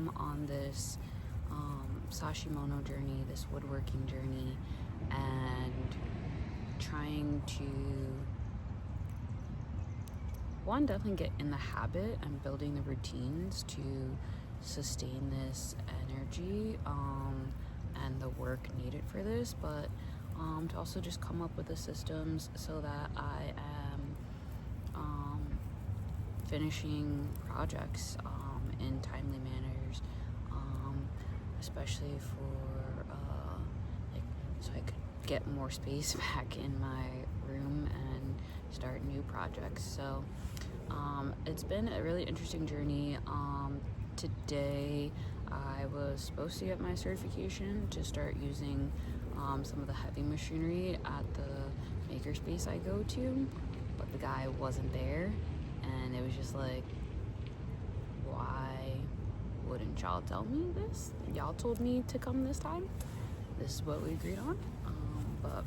am on this sashimono journey, this woodworking journey, and trying to, one, definitely get in the habit and building the routines to sustain this energy and the work needed for this, but to also just come up with the systems so that I am finishing projects in timely manners, especially for so I could get more space back in my room and start new projects. So it's been a really interesting journey. Today I was supposed to get my certification to start using some of the heavy machinery at the makerspace I go to, but the guy wasn't there, and it was just like, why wouldn't y'all tell me this? Y'all told me to come this time. This is what we agreed on. But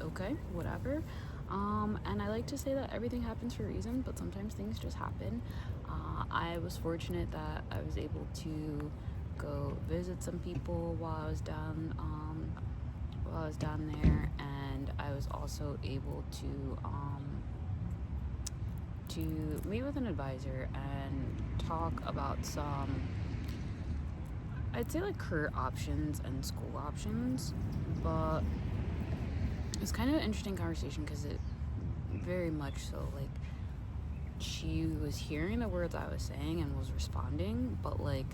okay, whatever. And I like to say that everything happens for a reason, but sometimes things just happen. I was fortunate that I was able to go visit some people while I was down there, and I was also able to meet with an advisor and talk about some, I'd say, like, career options and school options. But it's kind of an interesting conversation because it very much so, like, she was hearing the words I was saying and was responding, but like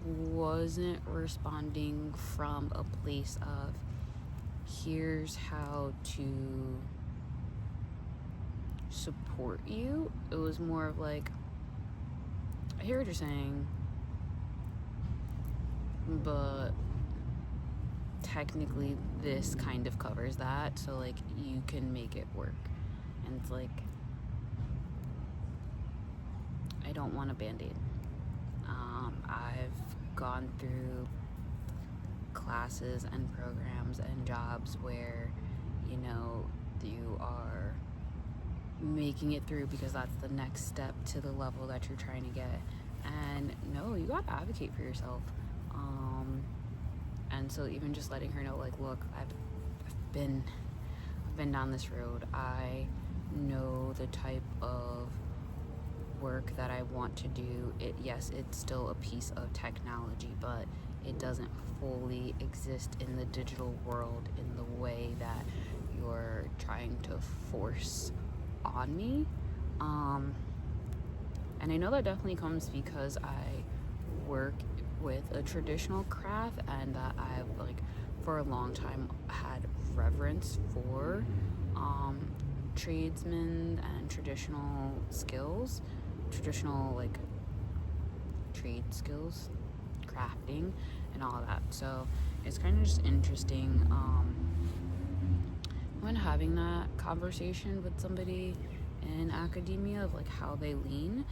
wasn't responding from a place of, here's how to support you. It was more of like, I hear what you're saying, but technically this kind of covers that, so like you can make it work. And it's like, I don't want a band-aid. I've gone through classes and programs and jobs where, you know, you are making it through because that's the next step to the level that you're trying to get. And no, you gotta advocate for yourself. And so even just letting her know, like, look, I've been down this road. I know the type of work that I want to do. Yes, it's still a piece of technology, but it doesn't fully exist in the digital world in the way that you're trying to force on me. And I know that definitely comes because I work with a traditional craft, and that I've, like, for a long time had reverence for tradesmen and traditional skills, traditional, like, trade skills, crafting and all of that. So it's kind of just interesting when having that conversation with somebody in academia of like how they lean.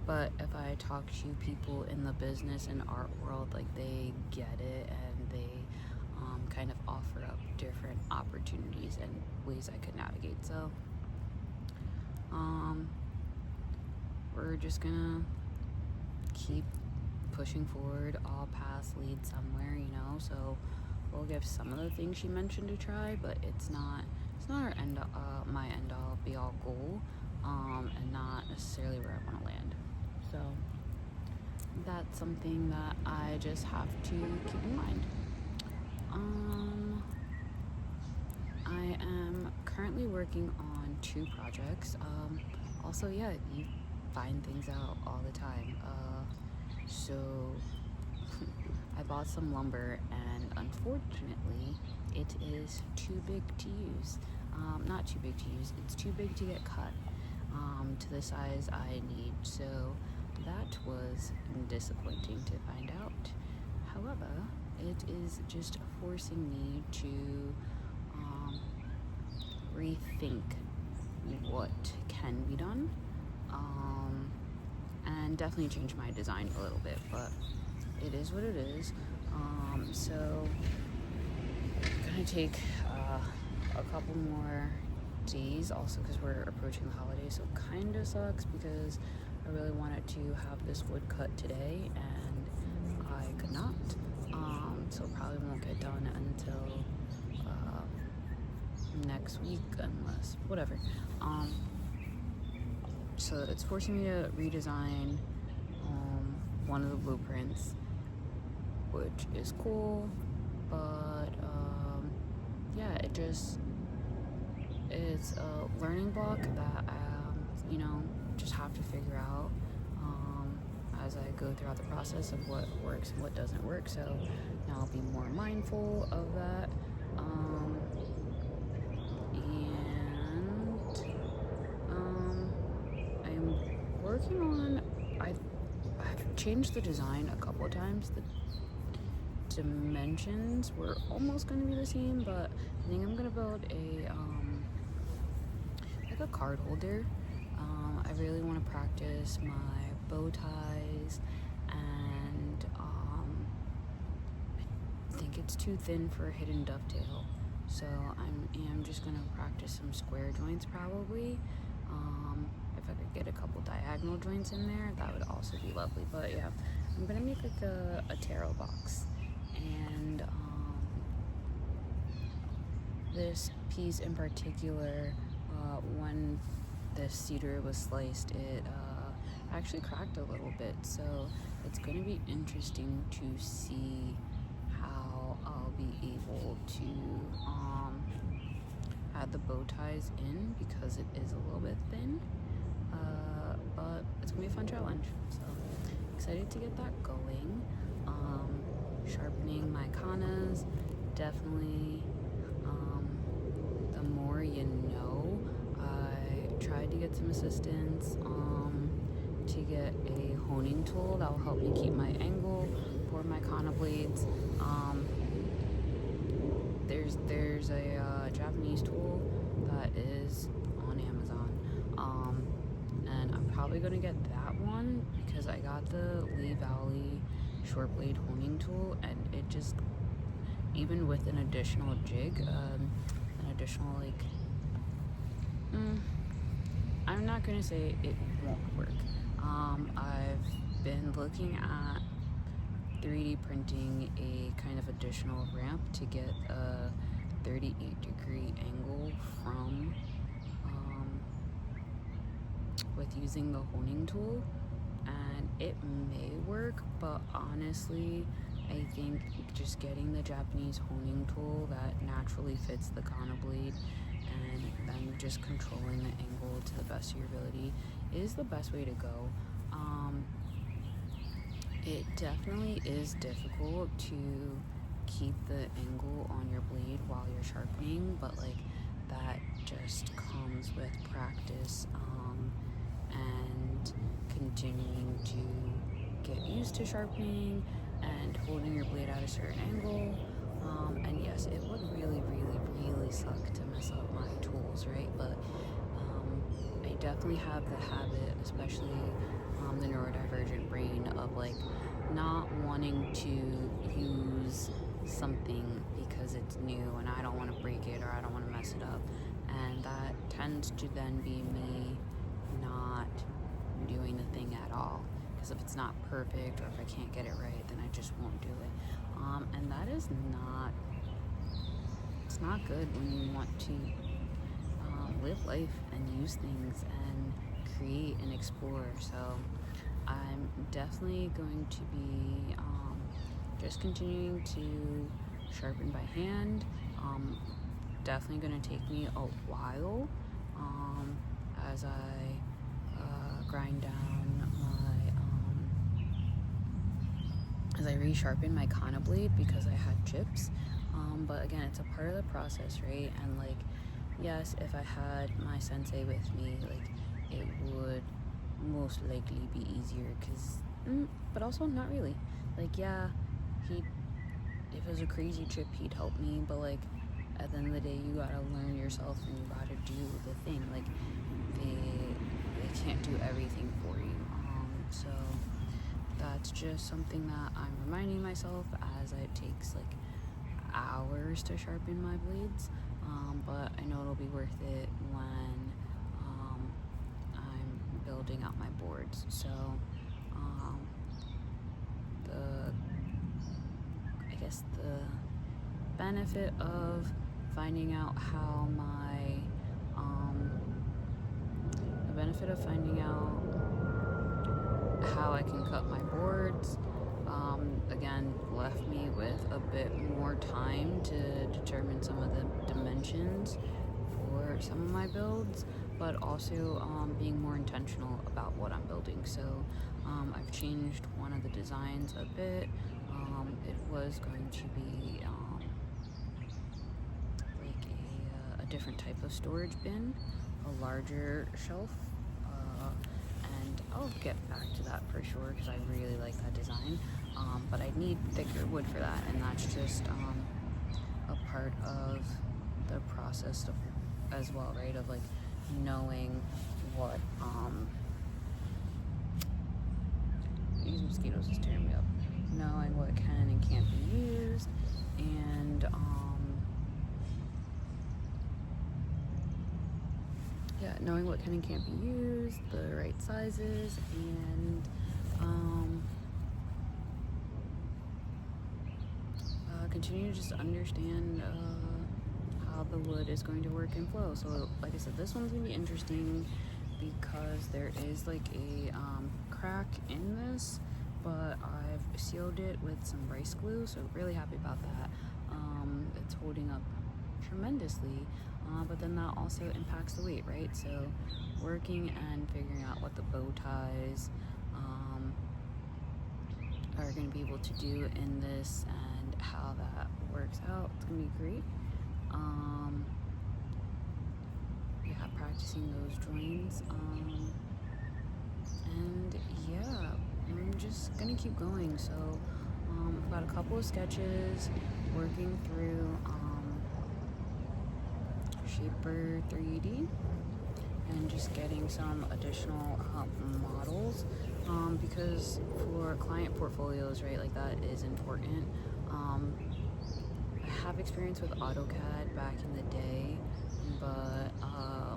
But if I talk to people in the business and art world, like, they get it, and they kind of offer up different opportunities and ways I could navigate. So we're just gonna keep pushing forward. All paths lead somewhere, you know. So we'll give some of the things she mentioned a try, but it's not our my end all be all goal, and not necessarily where I want to land. So that's something that I just have to keep in mind. I am currently working on 2 projects. Also, yeah, you find things out all the time. So I bought some lumber, and unfortunately it is too big to use. Not too big to use, it's too big to get cut to the size I need. So that was disappointing to find out. However, it is just forcing me to rethink what can be done, and definitely change my design a little bit, but it is what it is. So I'm gonna take a couple more days, also because we're approaching the holidays, so kind of sucks because I really wanted to have this wood cut today, and like a knot. So probably won't get done until next week, unless whatever. So it's forcing me to redesign one of the blueprints, which is cool, but yeah, it's a learning block that just have to figure out as I go throughout the process of what works and what doesn't work. So now I'll be more mindful of that. I'm working on, I've changed the design a couple of times. The dimensions were almost going to be the same, but I think I'm going to build like a card holder. I really want to practice my bow ties, and I think it's too thin for a hidden dovetail, so I'm just gonna practice some square joints probably. If I could get a couple diagonal joints in there, that would also be lovely. But yeah, I'm gonna make like a tarot box, and this piece in particular, when the cedar was sliced, it actually cracked a little bit, so it's going to be interesting to see how I'll be able to add the bow ties in, because it is a little bit thin, but it's going to be a fun challenge, so excited to get that going. Sharpening my Kannas, definitely. The more you know. I tried to get some assistance to get a honing tool that will help me keep my angle for my Kanna blades. There's a Japanese tool that is on Amazon, and I'm probably gonna get that one because I got the Lee Valley short blade honing tool, and it just, even with an additional jig, an additional I'm not gonna say it won't work. I've been looking at 3D printing a kind of additional ramp to get a 38-degree angle from with using the honing tool, and it may work, but honestly I think just getting the Japanese honing tool that naturally fits the Kanna blade and then just controlling the angle to the best of your ability is the best way to go. It definitely is difficult to keep the angle on your blade while you're sharpening, but like that just comes with practice and continuing to get used to sharpening and holding your blade at a certain angle. And yes, it would really, really, really suck to mess up my tools, right? But I definitely have the habit, especially the neurodivergent brain, of like not wanting to use something because it's new and I don't want to break it or I don't want to mess it up. And that tends to then be me not doing the thing at all. Because if it's not perfect or if I can't get it right, then I just won't do it. And that is not, it's not good when you want to live life and use things and create and explore. So I'm definitely going to be just continuing to sharpen by hand. Definitely going to take me a while as I grind down as I resharpen my Kanna blade because I had chips. But again, it's a part of the process, right? And like, yes, if I had my sensei with me, like, it would most likely be easier, but also not really. Like, yeah, if it was a crazy trip, he'd help me, but like, at the end of the day, you gotta learn yourself and you gotta do the thing. Like, they can't do everything for you. So that's just something that I'm reminding myself as it takes like hours to sharpen my blades, but I know it'll be worth it when I'm building out my boards. So the guess the benefit of finding out how I can cut my boards, again, left me with a bit more time to determine some of the dimensions for some of my builds, but also being more intentional about what I'm building. So I've changed one of the designs a bit. It was going to be like a different type of storage bin, a larger shelf, and I'll get back to that for sure because I really like that design, but I need thicker wood for that, and that's just a part of the process as well, right, of like knowing what these mosquitoes is tearing me up, knowing what can and can't be used, and knowing what can and can't be used, the right sizes, and continue to just understand how the wood is going to work and flow. So like I said, this one's gonna be interesting because there is like a crack in this, but I've sealed it with some rice glue, so really happy about that. It's holding up tremendously, but then that also impacts the weight, right? So working and figuring out what the bow ties are going to be able to do in this and how that works out, it's going to be great. Practicing those joins, and yeah, I'm just gonna keep going. So I've got a couple of sketches working through Shaper 3D and just getting some additional models, because for client portfolios, right, like that is important. I have experience with AutoCAD back in the day, but I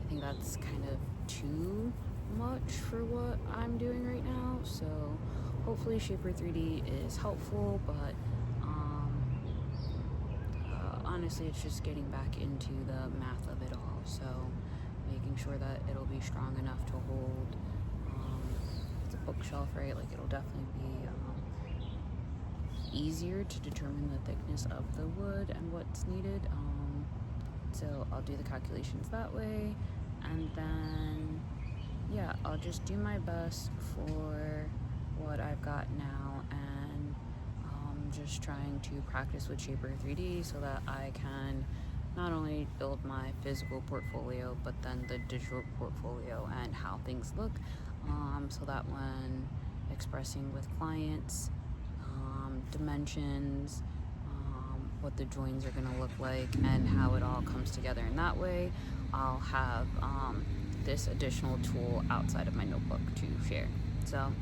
think that's kind of too much for what I'm doing right now, so hopefully Shaper 3D is helpful, but honestly it's just getting back into the math of it all, so making sure that it'll be strong enough to hold, it's a bookshelf, right, like it'll definitely be easier to determine the thickness of the wood and what's needed, so I'll do the calculations that way, and then yeah, I'll just do my best for what I've got now, and just trying to practice with Shaper 3D so that I can not only build my physical portfolio, but then the digital portfolio and how things look, so that when expressing with clients, dimensions, what the joins are going to look like, and how it all comes together in that way, I'll have this additional tool outside of my notebook to share. So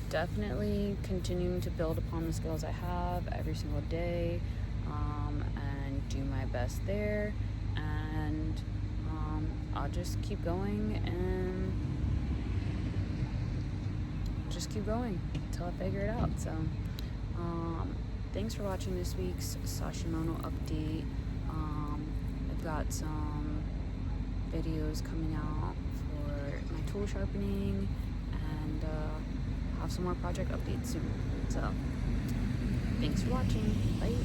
definitely continuing to build upon the skills I have every single day, and do my best there, and I'll just keep going and just keep going until I figure it out. So thanks for watching this week's Sashimono update. I've got some videos coming out for my tool sharpening, and have some more project updates soon. So thanks for watching. Bye.